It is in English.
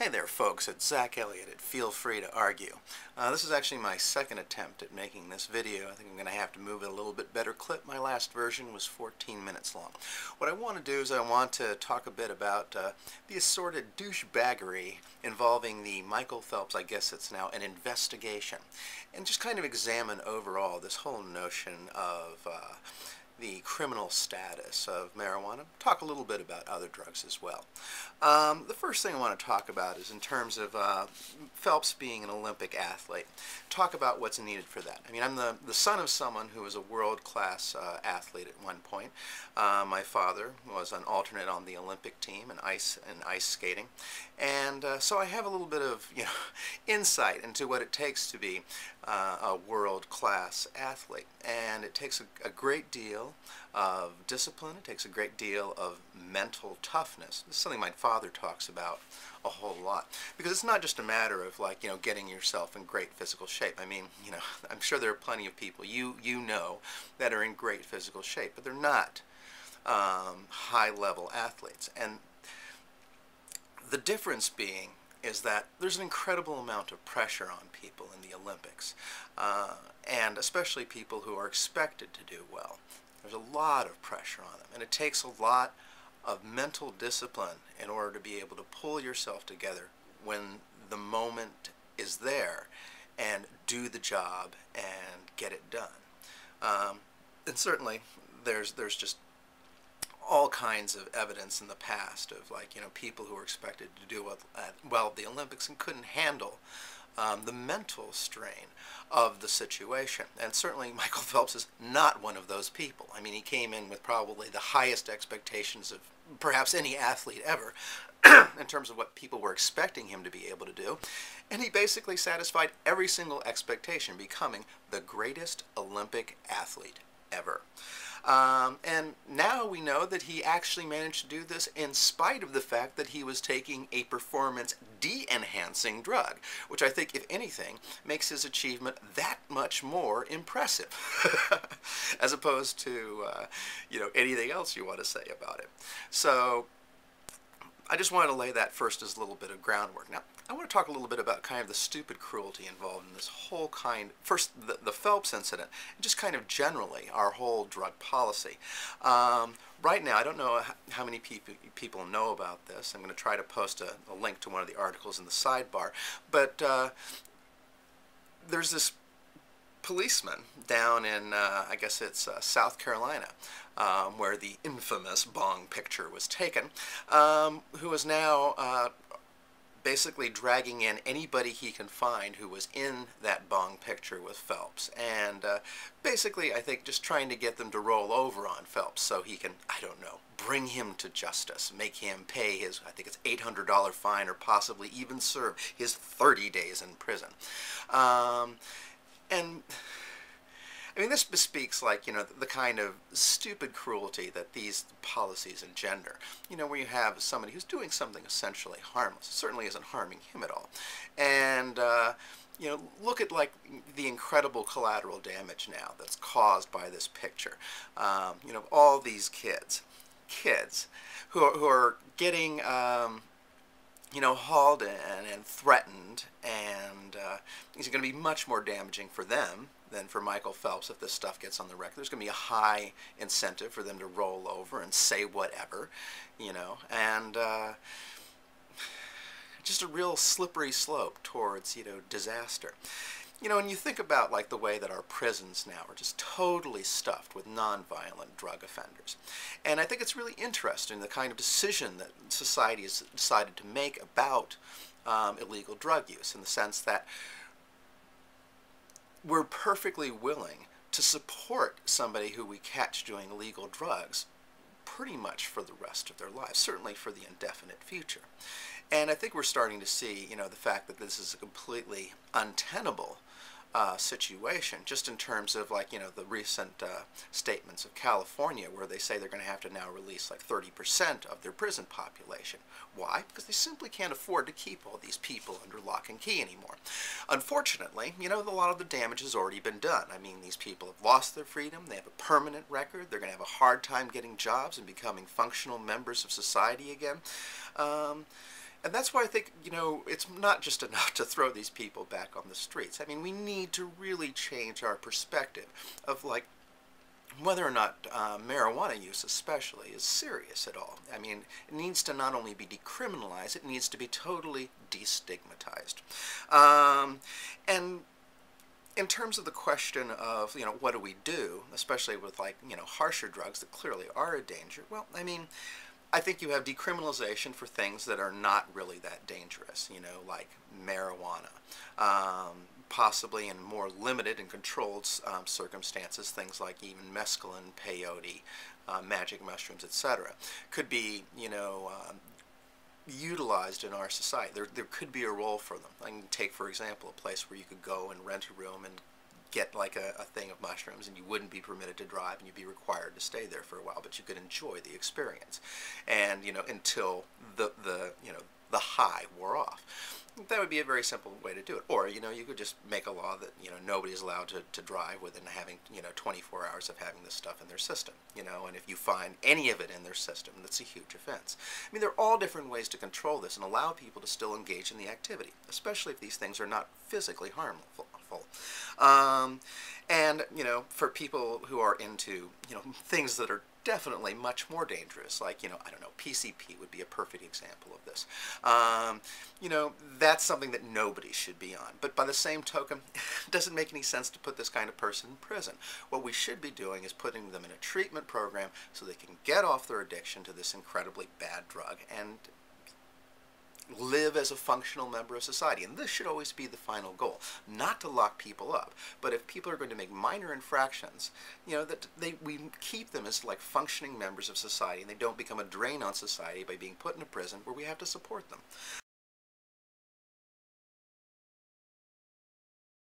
Hey there folks, it's Zach Elliott at Feel Free to Argue. This is actually my second attempt at making this video. I think I'm going to have to move it a little bit better clip. My last version was 14 minutes long. What I want to do is I want to talk a bit about the assorted douchebaggery involving the Michael Phelps, I guess it's now an investigation, and just kind of examine overall this whole notion of the criminal status of marijuana. Talk a little bit about other drugs as well. The first thing I want to talk about is in terms of Phelps being an Olympic athlete. Talk about what's needed for that. I mean, I'm the son of someone who was a world-class athlete at one point. My father was an alternate on the Olympic team in ice skating, and so I have a little bit of insight into what it takes to be a world-class athlete, and it takes a great deal of discipline. It takes a great deal of mental toughness. This is something my father talks about a whole lot, because it's not just a matter of getting yourself in great physical shape. I mean, I'm sure there are plenty of people you know that are in great physical shape, but they're not high-level athletes. And the difference being is that there's an incredible amount of pressure on people in the Olympics, and especially people who are expected to do well. There's a lot of pressure on them, and it takes a lot of mental discipline in order to be able to pull yourself together when the moment is there and do the job and get it done. And certainly there's just all kinds of evidence in the past of people who were expected to do well at the Olympics and couldn't handle the mental strain of the situation. And certainly Michael Phelps is not one of those people. I mean, he came in with probably the highest expectations of perhaps any athlete ever in terms of what people were expecting him to be able to do. And he basically satisfied every single expectation, becoming the greatest Olympic athlete ever. And now we know that he actually managed to do this in spite of the fact that he was taking a performance de-enhancing drug, which I think, if anything, makes his achievement that much more impressive, as opposed to, anything else you want to say about it. So I just wanted to lay that first as a little bit of groundwork. Now, I want to talk a little bit about kind of the stupid cruelty involved in this whole first the Phelps incident, and just kind of generally our whole drug policy. Right now, I don't know how many people know about this. I'm going to try to post a link to one of the articles in the sidebar, but there's this policeman down in, I guess it's South Carolina, where the infamous bong picture was taken, who is now basically dragging in anybody he can find who was in that bong picture with Phelps, and basically I think just trying to get them to roll over on Phelps so he can, I don't know, bring him to justice, make him pay his, I think it's $800 fine, or possibly even serve his 30 days in prison. And I mean, this bespeaks the kind of stupid cruelty that these policies engender. Where you have somebody who's doing something essentially harmless. It certainly isn't harming him at all. And look at the incredible collateral damage now that's caused by this picture. All these kids who are getting hauled in and threatened, and it's going to be much more damaging for them than for Michael Phelps if this stuff gets on the record. There's going to be a high incentive for them to roll over and say whatever, and just a real slippery slope towards, disaster. When you think about the way that our prisons now are just totally stuffed with nonviolent drug offenders. And I think it's really interesting the kind of decision that society has decided to make about illegal drug use, in the sense that we're perfectly willing to support somebody who we catch doing illegal drugs pretty much for the rest of their lives, certainly for the indefinite future. And I think we're starting to see, the fact that this is a completely untenable situation, just in terms of the recent statements of California, where they say they're going to have to now release 30% of their prison population. Why? Because they simply can't afford to keep all these people under lock and key anymore. Unfortunately, a lot of the damage has already been done. I mean, these people have lost their freedom, they have a permanent record, they're going to have a hard time getting jobs and becoming functional members of society again. And that's why I think, you know, it's not just enough to throw these people back on the streets. I mean, we need to really change our perspective of, like, whether or not marijuana use especially is serious at all. I mean, it needs to not only be decriminalized, it needs to be totally destigmatized. And in terms of the question of, you know, what do we do, especially with, like, you know, harsher drugs that clearly are a danger, well, I mean, I think you have decriminalization for things that are not really that dangerous, you know, like marijuana. Possibly in more limited and controlled circumstances, things like even mescaline, peyote, magic mushrooms, etc., could be, you know, utilized in our society. There could be a role for them. I can take, for example, a place where you could go and rent a room and get like a thing of mushrooms, and you wouldn't be permitted to drive, and you'd be required to stay there for a while, but you could enjoy the experience, and, you know, until the you know, the high wore off. That would be a very simple way to do it. Or, you know, you could just make a law that, you know, nobody's allowed to drive within having, you know, 24 hours of having this stuff in their system, you know, and if you find any of it in their system, that's a huge offense. I mean, there are all different ways to control this and allow people to still engage in the activity, especially if these things are not physically harmful. And, you know, for people who are into, you know, things that are definitely much more dangerous, like, you know, I don't know, PCP would be a perfect example of this. You know, that's something that nobody should be on. But by the same token, it doesn't make any sense to put this kind of person in prison. What we should be doing is putting them in a treatment program so they can get off their addiction to this incredibly bad drug and live as a functional member of society. And this should always be the final goal, not to lock people up, but if people are going to make minor infractions, you know, that we keep them as like functioning members of society, and they don't become a drain on society by being put in a prison where we have to support them.